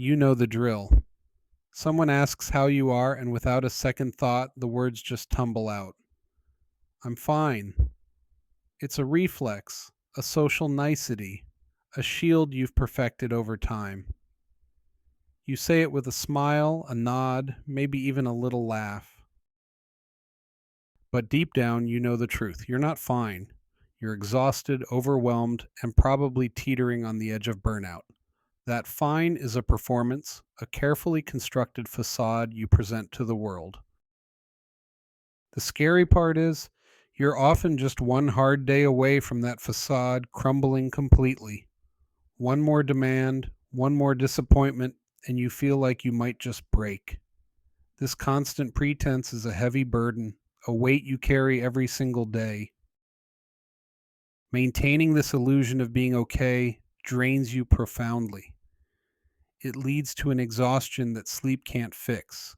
You know the drill. Someone asks how you are, and without a second thought, the words just tumble out. I'm fine. It's a reflex, a social nicety, a shield you've perfected over time. You say it with a smile, a nod, maybe even a little laugh. But deep down, you know the truth. You're not fine. You're exhausted, overwhelmed, and probably teetering on the edge of burnout. That fine is a performance, a carefully constructed facade you present to the world. The scary part is, you're often just one hard day away from that facade crumbling completely. One more demand, one more disappointment, and you feel like you might just break. This constant pretense is a heavy burden, a weight you carry every single day. Maintaining this illusion of being okay drains you profoundly. It leads to an exhaustion that sleep can't fix,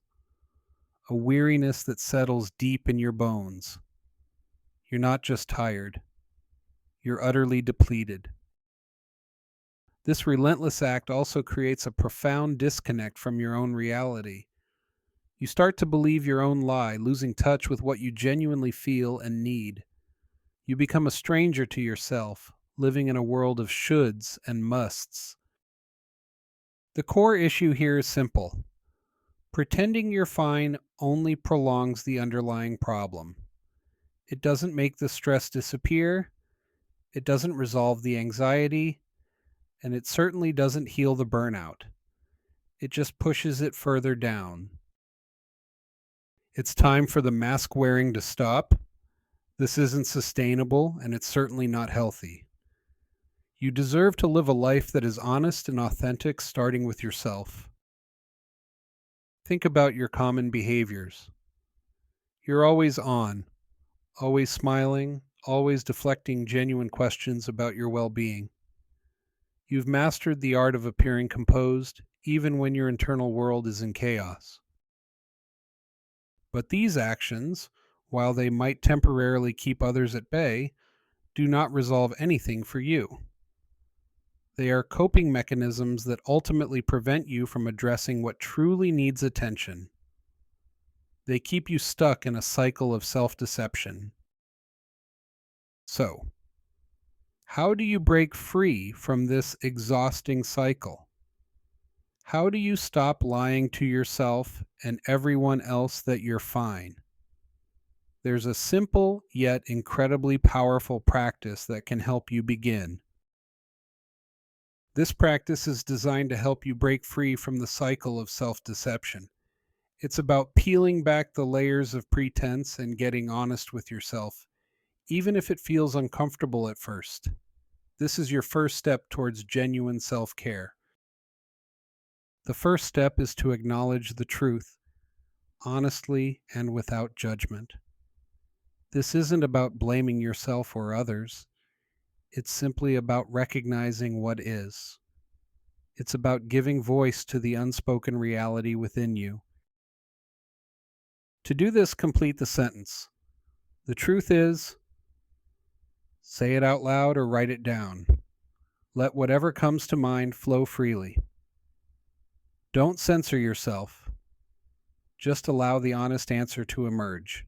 a weariness that settles deep in your bones. You're not just tired, you're utterly depleted. This relentless act also creates a profound disconnect from your own reality. You start to believe your own lie, losing touch with what you genuinely feel and need. You become a stranger to yourself, living in a world of shoulds and musts. The core issue here is simple. Pretending you're fine only prolongs the underlying problem. It doesn't make the stress disappear, it doesn't resolve the anxiety, and it certainly doesn't heal the burnout. It just pushes it further down. It's time for the mask wearing to stop. This isn't sustainable, and it's certainly not healthy. You deserve to live a life that is honest and authentic, starting with yourself. Think about your common behaviors. You're always on, always smiling, always deflecting genuine questions about your well-being. You've mastered the art of appearing composed, even when your internal world is in chaos. But these actions, while they might temporarily keep others at bay, do not resolve anything for you. They are coping mechanisms that ultimately prevent you from addressing what truly needs attention. They keep you stuck in a cycle of self-deception. So, how do you break free from this exhausting cycle? How do you stop lying to yourself and everyone else that you're fine? There's a simple yet incredibly powerful practice that can help you begin. This practice is designed to help you break free from the cycle of self-deception. It's about peeling back the layers of pretense and getting honest with yourself, even if it feels uncomfortable at first. This is your first step towards genuine self-care. The first step is to acknowledge the truth, honestly and without judgment. This isn't about blaming yourself or others. It's simply about recognizing what is. It's about giving voice to the unspoken reality within you. To do this, complete the sentence. The truth is, say it out loud or write it down. Let whatever comes to mind flow freely. Don't censor yourself. Just allow the honest answer to emerge.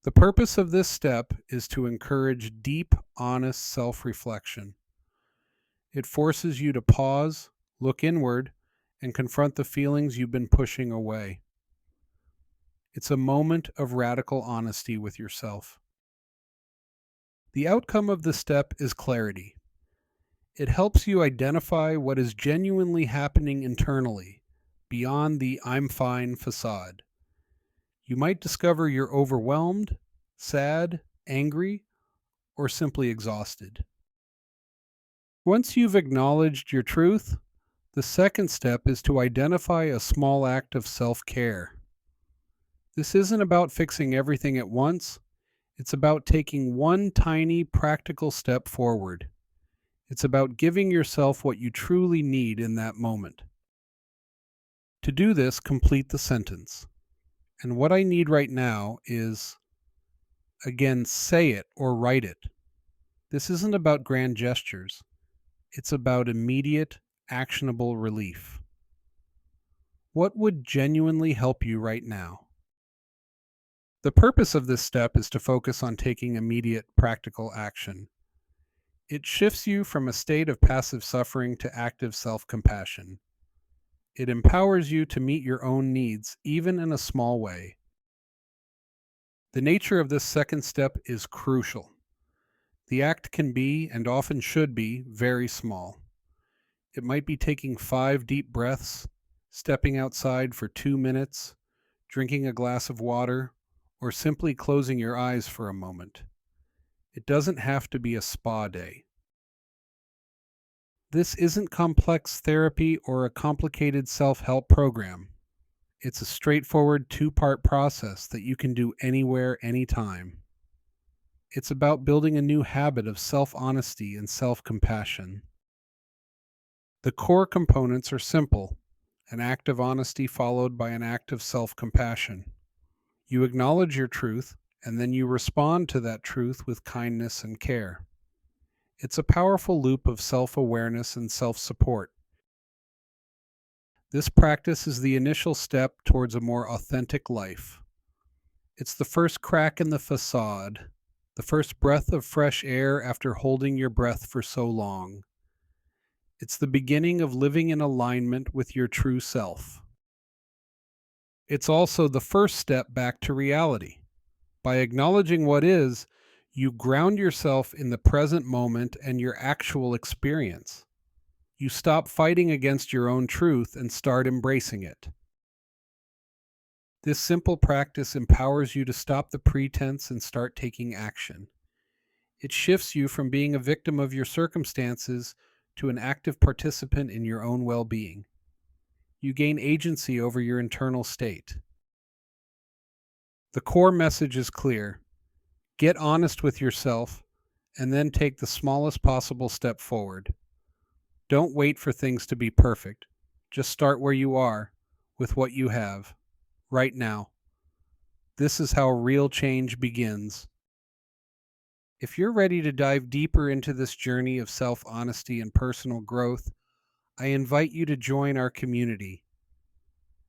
The purpose of this step is to encourage deep, honest self-reflection. It forces you to pause, look inward, and confront the feelings you've been pushing away. It's a moment of radical honesty with yourself. The outcome of this step is clarity. It helps you identify what is genuinely happening internally, beyond the "I'm fine" facade. You might discover you're overwhelmed, sad, angry, or simply exhausted. Once you've acknowledged your truth, the second step is to identify a small act of self-care. This isn't about fixing everything at once. It's about taking one tiny practical step forward. It's about giving yourself what you truly need in that moment. To do this, complete the sentence. And what I need right now is, again, say it or write it. This isn't about grand gestures. It's about immediate, actionable relief. What would genuinely help you right now? The purpose of this step is to focus on taking immediate practical action. It shifts you from a state of passive suffering to active self compassion. It empowers you to meet your own needs, even in a small way. The nature of this second step is crucial. The act can be, and often should be, very small. It might be taking 5 deep breaths, stepping outside for 2 minutes, drinking a glass of water, or simply closing your eyes for a moment. It doesn't have to be a spa day. This isn't complex therapy or a complicated self-help program. It's a straightforward 2-part process that you can do anywhere, anytime. It's about building a new habit of self-honesty and self-compassion. The core components are simple: an act of honesty followed by an act of self-compassion. You acknowledge your truth, and then you respond to that truth with kindness and care. It's a powerful loop of self-awareness and self-support. This practice is the initial step towards a more authentic life. It's the first crack in the facade, the first breath of fresh air after holding your breath for so long. It's the beginning of living in alignment with your true self. It's also the first step back to reality. By acknowledging what is, you ground yourself in the present moment and your actual experience. You stop fighting against your own truth and start embracing it. This simple practice empowers you to stop the pretense and start taking action. It shifts you from being a victim of your circumstances to an active participant in your own well-being. You gain agency over your internal state. The core message is clear. Get honest with yourself and then take the smallest possible step forward. Don't wait for things to be perfect. Just start where you are, with what you have, right now. This is how real change begins. If you're ready to dive deeper into this journey of self-honesty and personal growth, I invite you to join our community.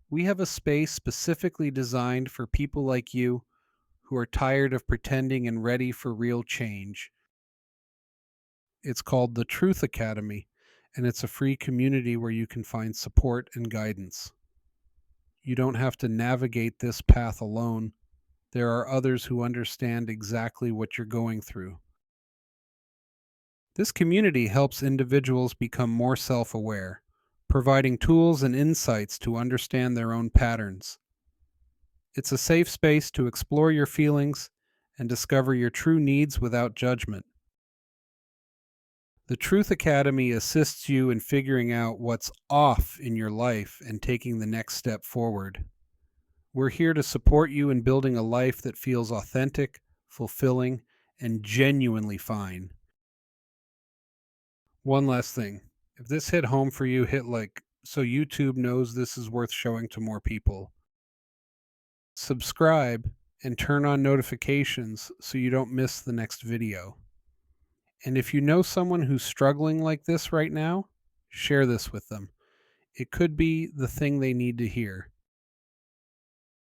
We have a space specifically designed for people like you who are tired of pretending and ready for real change. It's called the Truth Academy, and it's a free community where you can find support and guidance. You don't have to navigate this path alone. There are others who understand exactly what you're going through. This community helps individuals become more self-aware, providing tools and insights to understand their own patterns. It's a safe space to explore your feelings and discover your true needs without judgment. The Truth Academy assists you in figuring out what's off in your life and taking the next step forward. We're here to support you in building a life that feels authentic, fulfilling, and genuinely fine. One last thing. If this hit home for you, hit like so YouTube knows this is worth showing to more people. Subscribe and turn on notifications so you don't miss the next video. And if you know someone who's struggling like this right now, share this with them. It could be the thing they need to hear.